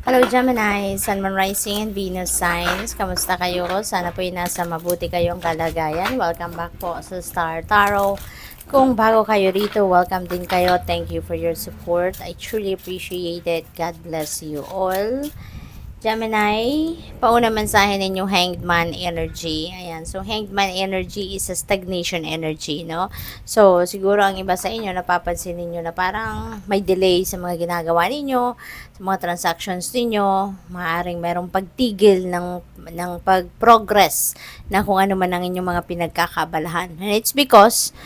Hello Gemini, Sun, Moon, Rising, and Venus signs. Kamusta kayo? Sana po nasa mabuti kayong kalagayan. Welcome back po sa Star Tarot. Kung bago kayo rito, welcome din kayo. Thank you for your support. I truly appreciate it. God bless you all. Gemini, pauna mensahe ninyong Hanged Man energy. Ayan. So, Hanged Man energy is a stagnation energy, no? So, siguro ang iba sa inyo, napapansin ninyo na parang may delay sa mga ginagawa ninyo, sa mga transactions ninyo, maaaring merong pagtigil ng pag-progress na kung ano man ang inyong mga pinagkakabalahan. And it's because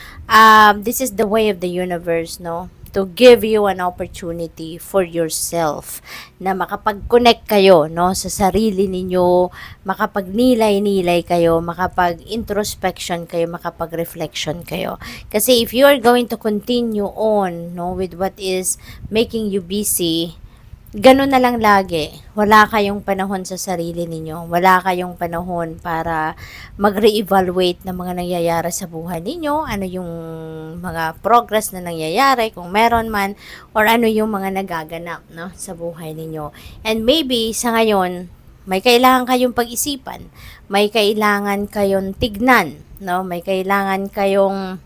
this is the way of the universe, no? To give you an opportunity for yourself na makapag-connect kayo, no, sa sarili ninyo, makapagnilay-nilay kayo, makapag-introspection kayo, makapag-reflection kayo. Kasi if you are going to continue on, no, with what is making you busy, ganun na lang lagi. Wala kayong panahon sa sarili ninyo. Wala kayong panahon para mag-re-evaluate ng mga nangyayari sa buhay ninyo. Ano yung mga progress na nangyayari, kung meron man, or ano yung mga nagaganap, no, sa buhay ninyo. And maybe, sa ngayon, may kailangan kayong pag-isipan. May kailangan kayong tignan, no? May kailangan kayong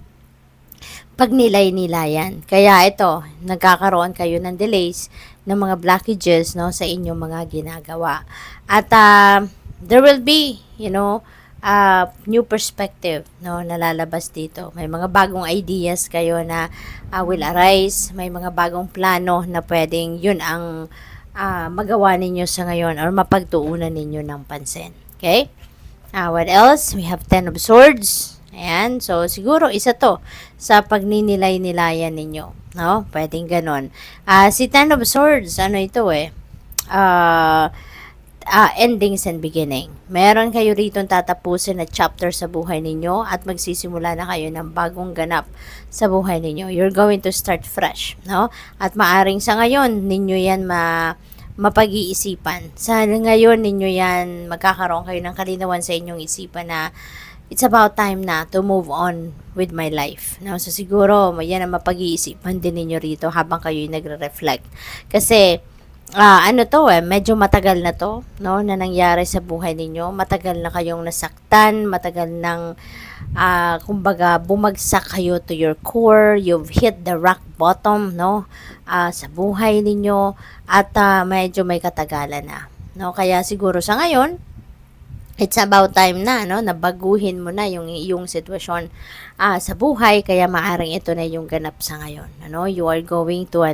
pagnilay-nilayan. Kaya ito, nagkakaroon kayo ng delays, ng mga blockages, no, sa inyong mga ginagawa. At there will be, new perspective, no, nalalabas dito. May mga bagong ideas kayo na will arise, may mga bagong plano na pwedeng yun ang magawa ninyo sa ngayon or mapagtuunan ninyo ng pansin. Okay? What else? We have 10 of Swords. Ayan. So, siguro isa to sa pagninilay-nilayan ninyo. No? Pwedeng ganon. Si 10 of Swords, ano ito endings and beginning. Meron kayo rito tatapusin na chapter sa buhay ninyo at magsisimula na kayo ng bagong ganap sa buhay ninyo. You're going to start fresh. No? At maaring sa ngayon, ninyo yan mapag-iisipan. Sa ngayon ninyo yan, magkakaroon kayo ng kalinawan sa inyong isipan na it's about time na to move on with my life. No? So siguro, yan ang mapag-iisipan din ninyo rito habang kayo nagre-reflect. Kasi, medyo matagal na to, no, na nangyari sa buhay ninyo. Matagal na kayong nasaktan, matagal nang kumbaga bumagsak kayo to your core, you've hit the rock bottom, no, sa buhay ninyo at medyo may katagalan na, no. Kaya siguro sa ngayon, it's about time na, no, na baguhin mo na yung iyong sitwasyon sa buhay, kaya maaring ito na yung ganap sa ngayon, ano. You are going to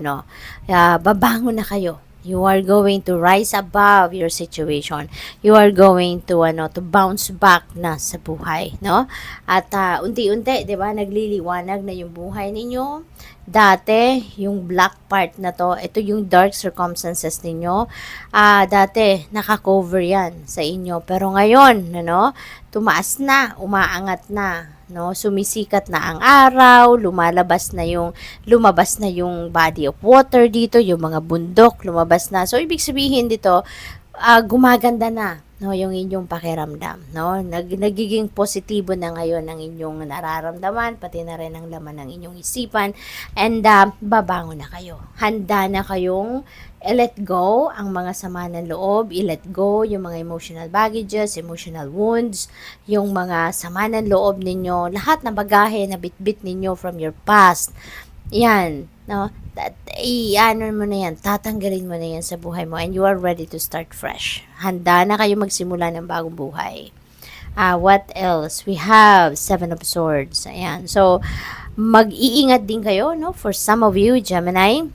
babangon na kayo. You are going to rise above your situation. You are going to bounce back na sa buhay, no? At unti-unti, 'di ba, nagliliwanag na yung buhay ninyo. Dati, yung black part na to, ito yung dark circumstances ninyo. Dati, naka-cover yan sa inyo. Pero ngayon, tumaas na, umaangat na, no? Sumisikat na ang araw, lumabas na yung body of water dito, yung mga bundok, lumabas na. So, ibig sabihin dito, gumaganda na, no, yung inyong pakiramdam, no? Nagiging positibo na ngayon ang inyong nararamdaman, pati na rin ang laman ng inyong isipan, and babangon na kayo. Handa na kayong i-let go ang mga sama ng loob, i-let go yung mga emotional baggages, emotional wounds, yung mga sama ng loob ninyo, lahat ng bagahe na bitbit ninyo from your past. Yan, no? Mo na yan, tatanggalin mo na yan sa buhay mo and you are ready to start fresh. Handa na kayo magsimula ng bagong buhay. What else? We have 7 of Swords. Ayan. So, mag-iingat din kayo, no? For some of you, Gemini,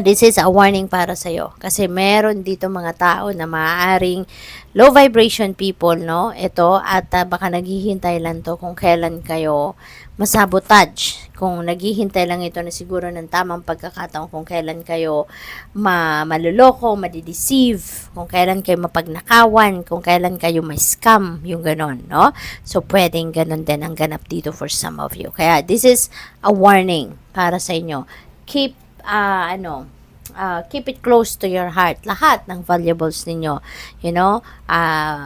this is a warning para sa'yo. Kasi meron dito mga tao na maaaring low vibration people, no? Ito, at baka naghihintay lang to kung kailan kayo masabotage. Kung naghihintay lang ito na siguro ng tamang pagkakataon kung kailan kayo maluloko, madideceive, kung kailan kayo mapagnakawan, kung kailan kayo may scam, yung ganon, no? So, pwedeng ganon din ang ganap dito for some of you. Kaya, this is a warning para sa inyo. Keep keep it close to your heart. Lahat ng valuables ninyo.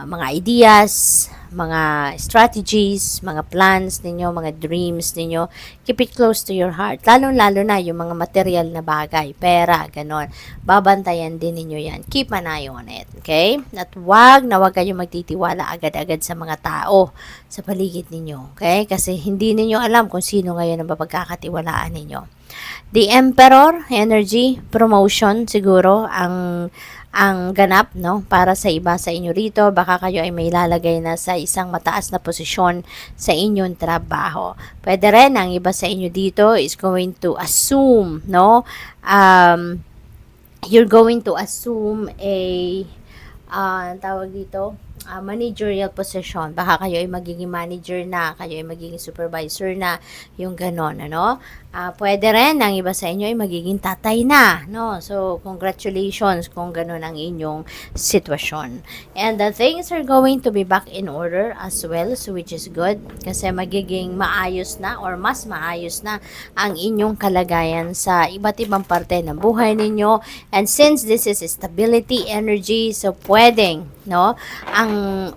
Mga ideas, mga strategies, mga plans ninyo, mga dreams ninyo. Keep it close to your heart. Lalo-lalo na yung mga material na bagay, pera, ganon. Babantayan din ninyo yan. Keep an eye on it. Okay? At wag kayong magtitiwala agad-agad sa mga tao sa paligid ninyo. Okay? Kasi hindi ninyo alam kung sino ngayon ang mapagkakatiwalaan ninyo. The Emperor energy, promotion siguro ang ganap, no, para sa iba sa inyo rito. Baka kayo ay may lalagay na sa isang mataas na posisyon sa inyong trabaho. Pwede rin ang iba sa inyo dito is going to assume, no, you're going to assume tawag dito, managerial position. Baka kayo ay magiging manager na, kayo ay magiging supervisor na, yung ganon, ano. Pwede rin ang iba sa inyo ay magiging tatay na, no? So, congratulations kung ganon ang inyong sitwasyon. And the things are going to be back in order as well, so which is good. Kasi magiging maayos na or mas maayos na ang inyong kalagayan sa iba't ibang parte ng buhay ninyo. And since this is stability energy, so pwedeng, no, ang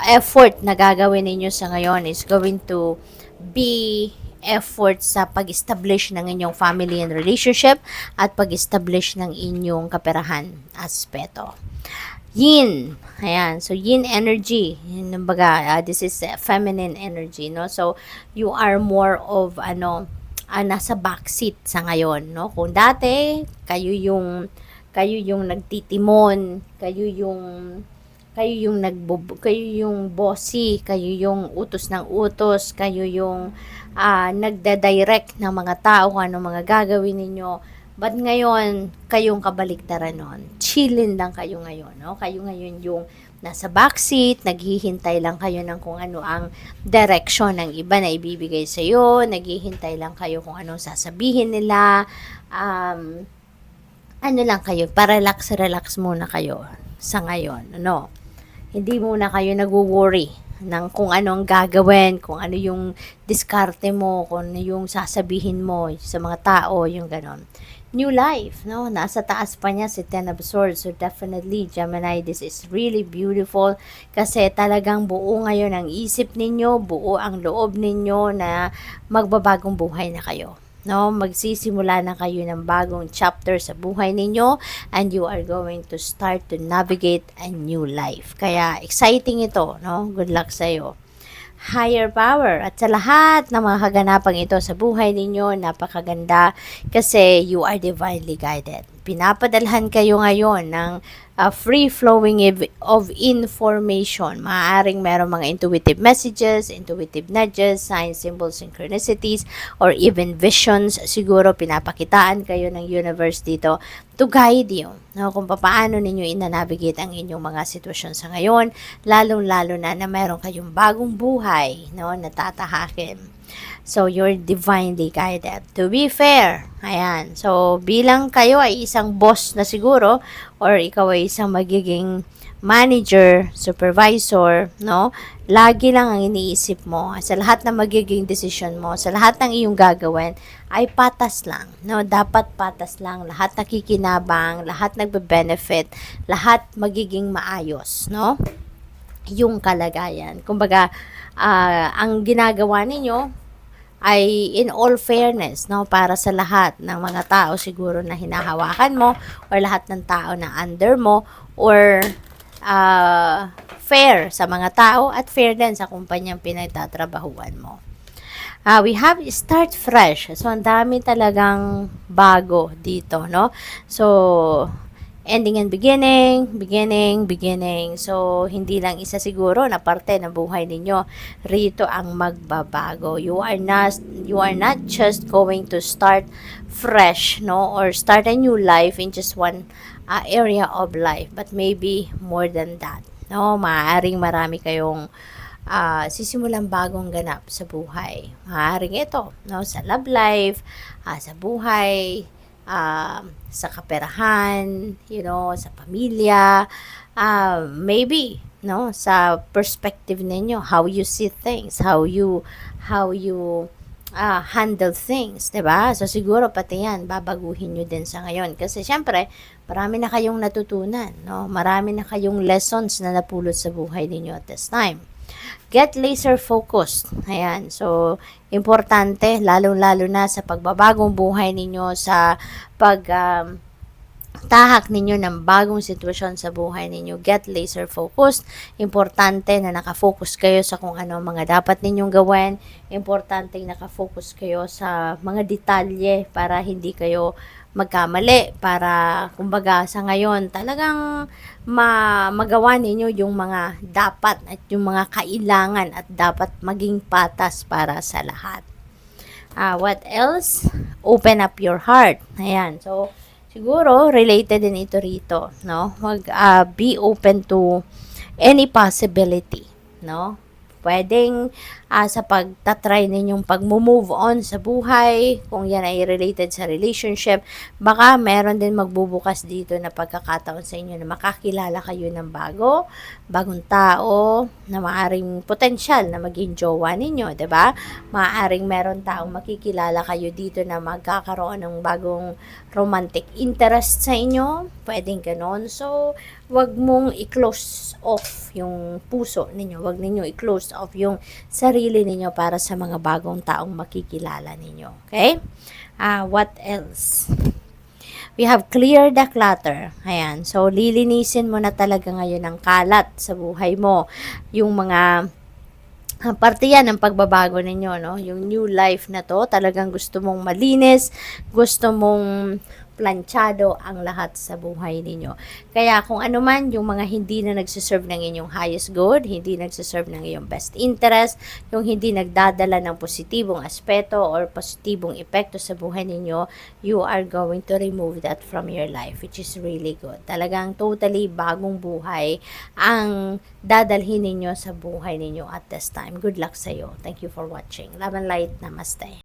effort na gagawin ninyo sa ngayon is going to be effort sa pag-establish ng inyong family and relationship at pag-establish ng inyong kaperahan aspeto. Yin, ayan, so yin energy, this is feminine energy, no, so you are more of nasa backseat sa ngayon, no. Kung dati kayo yung nagtitimon, kayo yung bossy, kayo yung utos ng utos, kayo yung nagda-direct ng mga tao kung ano mga gagawin ninyo. But ngayon, kayong kabaliktaran nun. Chillin lang kayo ngayon, no? Kayo ngayon yung nasa backseat, naghihintay lang kayo ng kung ano ang direction ng iba na ibibigay sa iyo, naghihintay lang kayo kung anong sasabihin nila. Lang kayo, relax muna kayo sa ngayon, ano? Hindi muna kayo nag-worry ng kung anong gagawin, kung ano yung diskarte mo, kung ano yung sasabihin mo sa mga tao, yung ganon. New life, no? Nasa taas pa niya si Ten of Swords. So definitely, Gemini, this is really beautiful kasi talagang buo ngayon ang isip ninyo, buo ang loob ninyo na magbabagong buhay na kayo. No, magsisimula na kayo ng bagong chapter sa buhay ninyo and you are going to start to navigate a new life. Kaya exciting ito, no? Good luck sa iyo. Higher power at sa lahat ng mga kaganapang ito sa buhay ninyo, napakaganda kasi you are divinely guided. Pinapadalhan kayo ngayon ng free-flowing of information. Maaaring merong mga intuitive messages, intuitive nudges, signs, symbols, synchronicities, or even visions. Siguro pinapakitaan kayo ng universe dito to guide you, no, kung paano ninyo inanavigate ang inyong mga sitwasyon sa ngayon, lalong-lalo na meron kayong bagong buhay, no, natatahakin. So, you're divinely guided. To be fair, ayan. So, bilang kayo ay isang boss na siguro, or ikaw ay isang magiging manager, supervisor, no? Lagi lang ang iniisip mo sa lahat ng magiging decision mo, sa lahat ng iyong gagawin ay patas lang, no? Dapat patas lang, lahat nakikinabang, lahat nagbe-benefit, lahat magiging maayos, no? Yung kalagayan. Kumbaga, ang ginagawa ninyo ay in all fairness, no, para sa lahat ng mga tao siguro na hinahawakan mo or lahat ng tao na under mo or fair sa mga tao at fair din sa kumpanyang pinagtatrabahuan mo. We have start fresh. So, ang dami talagang bago dito, no? So, ending and beginning. So, hindi lang isa siguro na parte ng buhay ninyo rito ang magbabago. You are not just going to start fresh, no, or start a new life in just one area of life, but maybe more than that, no. Maaaring marami kayong sisimulang bagong ganap sa buhay. Maaaring ito, no, sa love life, sa buhay, sa kaperahan, sa pamilya, maybe, no, sa perspective ninyo, how you see things, how you handle things, 'di ba? So siguro pati 'yan babaguhin niyo din sa ngayon kasi syempre Marami na kayong natutunan, no? Marami na kayong lessons na napulot sa buhay ninyo at this time. Get laser focused. Ayan. So, importante, lalong-lalo na sa pagbabagong buhay ninyo, sa tahak ninyo ng bagong sitwasyon sa buhay ninyo. Get laser focused. Importante na nakafocus kayo sa kung ano mga dapat ninyong gawin. Importante nakafocus kayo sa mga detalye para hindi kayo magkamali. Para, kumbaga, sa ngayon, talagang magawa ninyo yung mga dapat at yung mga kailangan at dapat maging patas para sa lahat. What else? Open up your heart. Ayan. So, siguro, related din ito rito, no? Be open to any possibility, no? Pwedeng sa pagtatry ninyong pag-move on sa buhay, kung yan ay related sa relationship, baka meron din magbubukas dito na pagkakataon sa inyo na makakilala kayo ng bagong tao, na maaring potensyal na maging jowa ninyo, 'di ba? Maaring meron taong makikilala kayo dito na magkakaroon ng bagong romantic interest sa inyo, pwedeng ganon. So, wag mong i-close off yung puso ninyo, wag ninyo i-close off yung sarili ninyo para sa mga bagong taong makikilala ninyo. Okay? What else? We have cleared the clutter. Ayan. So, lilinisin mo na talaga ngayon ang kalat sa buhay mo. Yung mga parte yan ng pagbabago ninyo, no? Yung new life na to, talagang gusto mong malinis, gusto mong planchado ang lahat sa buhay ninyo. Kaya kung ano man yung mga hindi na nagsiserve ng inyong highest good, hindi nagsiserve ng iyong best interest, yung hindi nagdadala ng positibong aspeto or positibong epekto sa buhay ninyo, you are going to remove that from your life, which is really good. Talagang totally bagong buhay ang dadalhin ninyo sa buhay ninyo at this time. Good luck sa iyo. Thank you for watching. Love and light. Namaste.